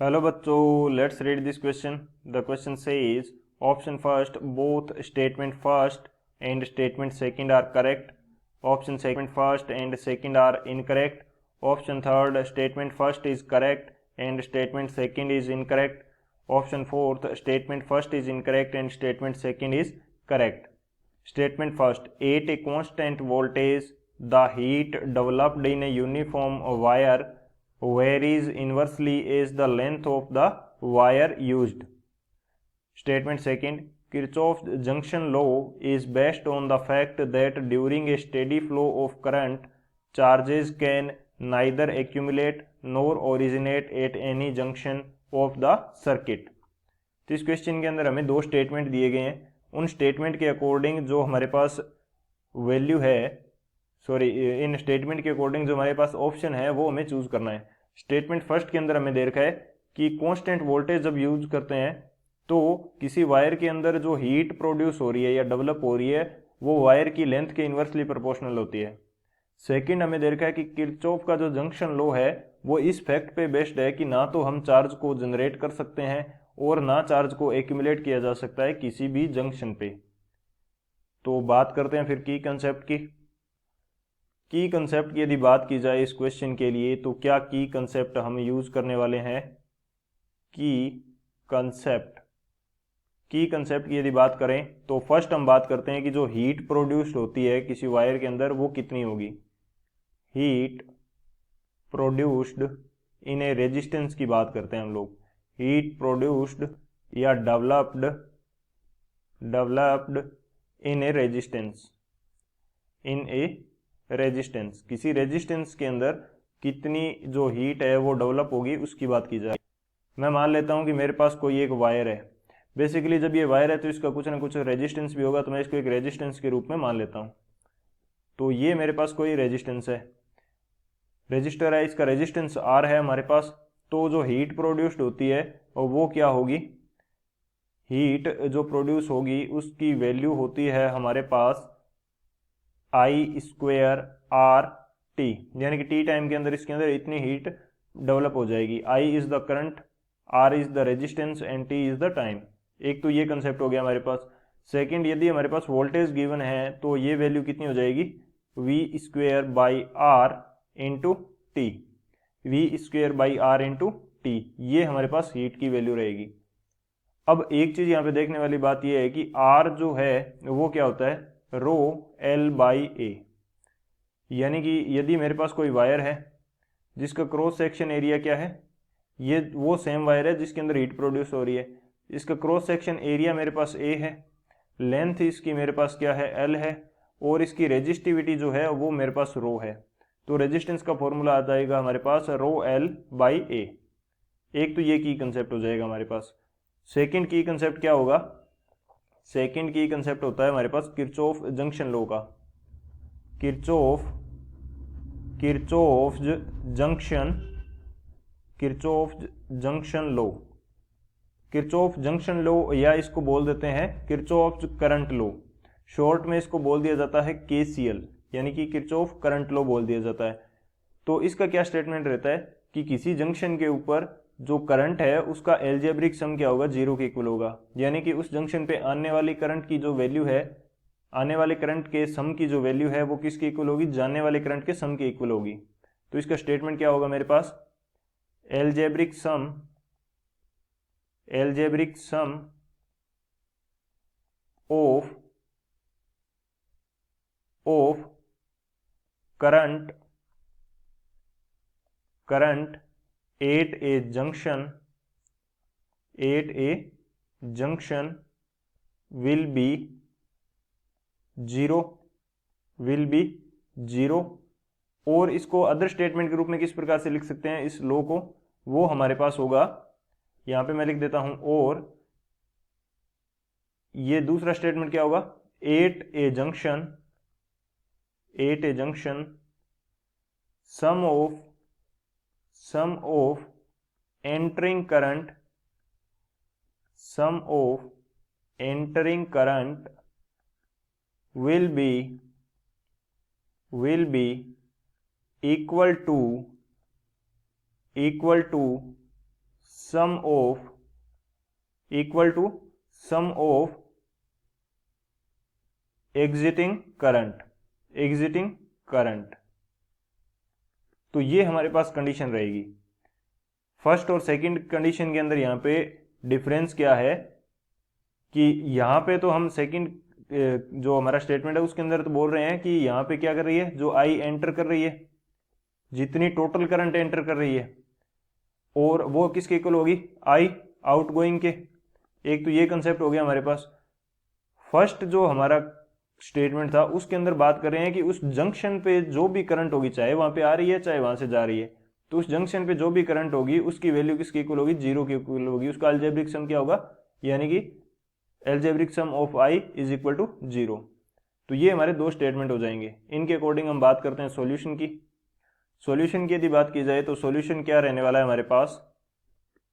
Hello बच्चों, let's read this question. The question says option first both statement first and statement second are correct, option second first and second are incorrect, option third statement first is correct and statement second is incorrect, option fourth statement first is incorrect and statement second is correct. Statement first, at a constant voltage, the heat developed in a uniform wire varies inversely as the length of the wire used. Statement second, Kirchhoff's junction law is based on the fact that during a steady flow of current, charges can neither accumulate nor originate at any junction of the circuit. तो इस question के अंदर हमें दो statement दिए गए हैं। उन स्टेटमेंट के अकॉर्डिंग जो हमारे पास वैल्यू है, इन स्टेटमेंट के अकॉर्डिंग जो हमारे पास ऑप्शन है वो हमें चूज करना है। स्टेटमेंट फर्स्ट के अंदर हमें दे रखा है कि कांस्टेंट वोल्टेज जब यूज करते हैं तो किसी वायर के अंदर जो हीट प्रोड्यूस हो रही है या डेवलप हो रही है वो वायर की लेंथ के इन्वर्सली प्रोपोर्शनल होती है। सेकंड हमें दे रखा है कि किरचॉफ का जो जंक्शन लॉ है वो इस फैक्ट पे बेस्ड है कि ना तो हम चार्ज को जनरेट कर सकते हैं और ना चार्ज को एक्यूमुलेट किया जा सकता है किसी भी जंक्शन पे। तो बात करते हैं फिर की कंसेप्ट की। की कंसेप्ट की यदि बात की जाए इस क्वेश्चन के लिए तो क्या की कंसेप्ट हम यूज करने वाले हैं? की कंसेप्ट की यदि बात करें तो फर्स्ट हम बात करते हैं कि जो हीट प्रोड्यूस्ड होती है किसी वायर के अंदर वो कितनी होगी। Heat produced in A resistance की बात करते हैं हम लोग। हीट प्रोड्यूस्ड या डेवलप्ड इन ए रेजिस्टेंस किसी रेजिस्टेंस के अंदर कितनी जो हीट है वो डेवलप होगी उसकी बात की जाए। मैं मान लेता हूं कि मेरे पास कोई एक वायर है। बेसिकली जब ये वायर है तो इसका कुछ ना कुछ रेजिस्टेंस भी होगा, तो मैं इसको एक रेजिस्टेंस के रूप में मान लेता हूं। तो ये मेरे पास कोई रेजिस्टेंस है, रेजिस्टर है, इसका रेजिस्टेंस आर है हमारे पास। तो जो हीट प्रोड्यूस्ड होती है वो क्या होगी? हीट जो प्रोड्यूस होगी उसकी वैल्यू होती है हमारे पास आई स्क्वेयर आर टी, यानी कि टी टाइम के अंदर इसके अंदर इतनी हीट डेवलप हो जाएगी। I is the current, R is the resistance and T is the time. एक तो ये कंसेप्ट हो गया हमारे पास। सेकेंड, यदि हमारे पास वोल्टेज गिवन है तो ये वैल्यू कितनी हो जाएगी? V square by R into T, V square by R into T, ये हमारे पास हीट की वैल्यू रहेगी। अब एक चीज यहाँ पे देखने वाली बात यह है कि आर जो है वो क्या होता है? रो एल बाई ए। यानी कि यदि मेरे पास कोई वायर है जिसका क्रॉस सेक्शन एरिया क्या है, ये वो सेम वायर है जिसके अंदर हीट प्रोड्यूस हो रही है, इसका क्रॉस सेक्शन एरिया मेरे पास ए है, लेंथ इसकी मेरे पास क्या है? एल है, और इसकी रेजिस्टिविटी जो है वो मेरे पास रो है। तो रेजिस्टेंस का फॉर्मूला आ जाएगा हमारे पास रो एल बाई ए। एक तो ये की कंसेप्ट हो जाएगा हमारे पास। सेकंड की कंसेप्ट क्या होगा? सेकंड की कंसेप्ट होता है हमारे पास किरचॉफ जंक्शन लॉ का। Kirchhoff junction law, Kirchhoff junction law, या इसको बोल देते हैं किरचॉफ करंट लॉ। शॉर्ट में इसको बोल दिया जाता है केसीएल, यानी कि किरचॉफ करंट लॉ बोल दिया जाता है। तो इसका क्या स्टेटमेंट रहता है कि किसी जंक्शन के ऊपर जो करंट है उसका एल्जेब्रिक सम क्या होगा? जीरो के इक्वल होगा। यानी कि उस जंक्शन पे आने वाली करंट की जो वैल्यू है, आने वाले करंट के सम की जो वैल्यू है वो किसके इक्वल होगी? जाने वाले करंट के सम के इक्वल होगी। तो इसका स्टेटमेंट क्या होगा मेरे पास? Algebraic sum of current at a junction will be zero. और इसको अदर स्टेटमेंट के रूप में किस प्रकार से लिख सकते हैं इस लॉ को? वो हमारे पास होगा, यहां पे मैं लिख देता हूं, और ये दूसरा स्टेटमेंट क्या होगा? At a junction sum of entering current will be equal to sum of equal to sum of exiting current. तो ये हमारे पास कंडीशन रहेगी। फर्स्ट और सेकंड कंडीशन के अंदर यहाँ पे डिफरेंस क्या है कि यहाँ पे तो हम सेकंड जो हमारा स्टेटमेंट है उसके अंदर तो बोल रहे हैं कि यहाँ पे क्या कर रही है, जो आई एंटर कर रही है, जितनी टोटल करंट एंटर कर रही है, और वो किसके इक्वल होगी, आई आउटगोइंग के। एक तो ये कंसेप्ट हो गया हमारे पास। फर्स्ट जो हमारा स्टेटमेंट था उसके अंदर बात कर रहे हैं कि उस जंक्शन पे जो भी करंट होगी, चाहे वहां पे आ रही है चाहे वहां से जा रही है, तो उस जंक्शन पे जो भी करंट होगी उसकी वैल्यू किसके इक्वल होगी, जीरो के इक्वल होगी। उसका अलजेब्रिक सम क्या होगा, यानी कि algebraic sum of I is equal to zero. तो ये हमारे दो स्टेटमेंट हो जाएंगे। इनके अकॉर्डिंग हम बात करते हैं सॉल्यूशन की। सॉल्यूशन की यदि बात की जाए तो सॉल्यूशन क्या रहने वाला है हमारे पास,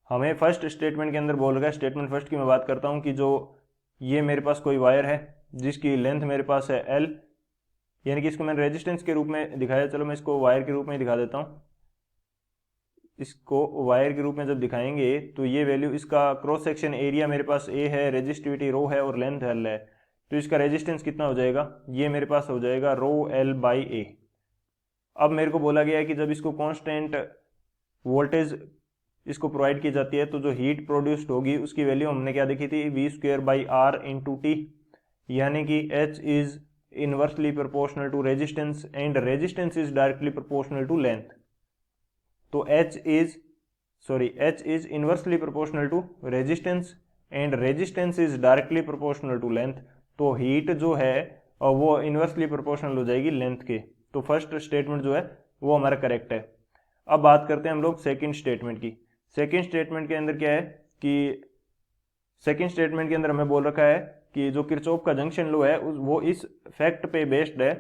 हमें फर्स्ट स्टेटमेंट के अंदर बोल रहा है, स्टेटमेंट फर्स्ट की मैं बात करता हूं कि जो ये मेरे पास कोई वायर है जिसकी लेंथ मेरे पास है L, यानी कि इसको मैंने रेजिस्टेंस के रूप में दिखाया। चलो मैं इसको वायर के रूप में दिखा देता हूं। इसको वायर के रूप में जब दिखाएंगे तो ये वैल्यू, इसका क्रॉस सेक्शन एरिया मेरे पास A है, रेजिस्टिविटी रो है और लेंथ L है, तो इसका रेजिस्टेंस कितना हो जाएगा, ये मेरे पास हो जाएगा रो L बाई A। अब मेरे को बोला गया है कि जब इसको कांस्टेंट वोल्टेज इसको प्रोवाइड की जाती है तो जो हीट प्रोड्यूस्ड होगी उसकी वैल्यू हमने क्या देखी थी, V square by R into T, यानी कि H is inversely proportional to resistance and resistance is directly proportional to length. तो H is inversely proportional to resistance and resistance is directly proportional to length. तो heat जो है वो inversely proportional हो जाएगी length के। तो फर्स्ट स्टेटमेंट जो है वो हमारा करेक्ट है। अब बात करते हैं हम लोग सेकंड स्टेटमेंट की। सेकंड स्टेटमेंट के अंदर क्या है कि सेकंड स्टेटमेंट के अंदर हमें बोल रखा है कि जो किरचॉफ का जंक्शन लॉ है वो इस फैक्ट पे बेस्ड है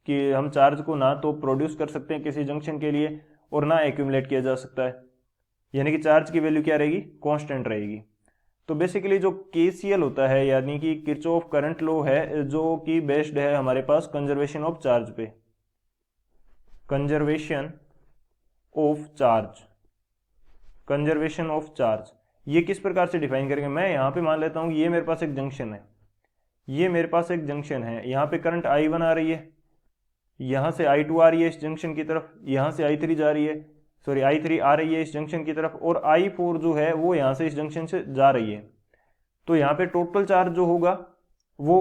कि हम चार्ज को ना तो प्रोड्यूस कर सकते हैं किसी जंक्शन के लिए और ना एक्यूमुलेट किया जा सकता है, यानी कि चार्ज की वैल्यू क्या रहेगी, कांस्टेंट रहेगी। तो बेसिकली जो केसीएल होता है यानी कि किरचॉफ करंट लॉ है, जो कि बेस्ड है हमारे पास कंजर्वेशन ऑफ चार्ज पे, कंजर्वेशन ऑफ चार्ज। ये किस प्रकार से डिफाइन करेंगे, मैं यहां पे मान लेता हूं ये मेरे पास एक जंक्शन है, यहां पे करंट I1 आ रही है, यहां से I2 आ रही है इस जंक्शन की तरफ, यहां से I3 जा रही है, I3 आ रही है इस जंक्शन की तरफ, और I4 जो है वो यहां से इस जंक्शन से जा रही है। तो यहां पे टोटल चार्ज जो होगा वो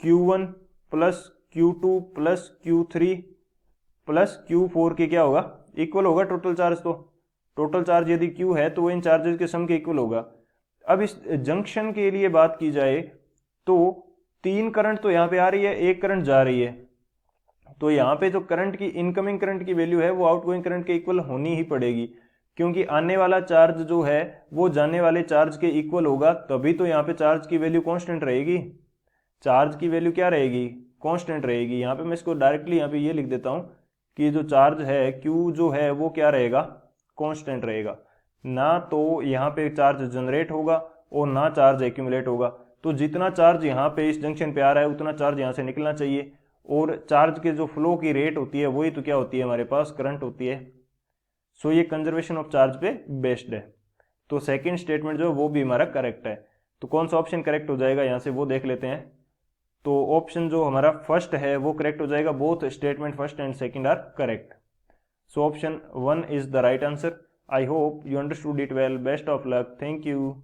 Q1 plus Q2 plus Q3 plus Q4 के क्या होगा, इक्वल होगा टोटल चार्ज। तो टोटल चार्ज यदि Q है तो वो इन चार्जेस के सम के इक्वल होगा। अब इस जंक्शन के लिए बात की जाए तो तीन करंट तो यहाँ पे आ रही है, एक करंट जा रही है, तो यहाँ पे जो करंट की इनकमिंग करंट की वैल्यू है वो आउटगोइंग करंट के इक्वल होनी ही पड़ेगी, क्योंकि आने वाला चार्ज जो है वो जाने वाले चार्ज के इक्वल होगा, तभी तो यहाँ पे चार्ज की वैल्यू कांस्टेंट रहेगी। चार्ज की वैल्यू क्या रहेगी, कांस्टेंट रहेगी। यहाँ पे मैं इसको डायरेक्टली यहाँ पे ये लिख देता हूँ कि जो चार्ज है Q जो है वो क्या रहेगा, कांस्टेंट रहेगा। ना तो यहाँ पे चार्ज जनरेट होगा और ना चार्ज एक्यूमुलेट होगा। तो जितना चार्ज यहाँ पे इस जंक्शन पे आ रहा है उतना चार्ज यहाँ से निकलना चाहिए, और चार्ज के जो फ्लो की रेट होती है वही तो क्या होती है, हमारे पास करंट होती है। सो ये कंजर्वेशन ऑफ चार्ज पे बेस्ड है। तो सेकंड स्टेटमेंट जो है वो भी हमारा करेक्ट है। तो कौन सा ऑप्शन करेक्ट हो जाएगा यहाँ से वो देख लेते हैं। तो ऑप्शन जो हमारा फर्स्ट है वो करेक्ट हो जाएगा, both statement first and second are correct. So option 1 is the right answer. I hope you understood it well. Best of luck. Thank you.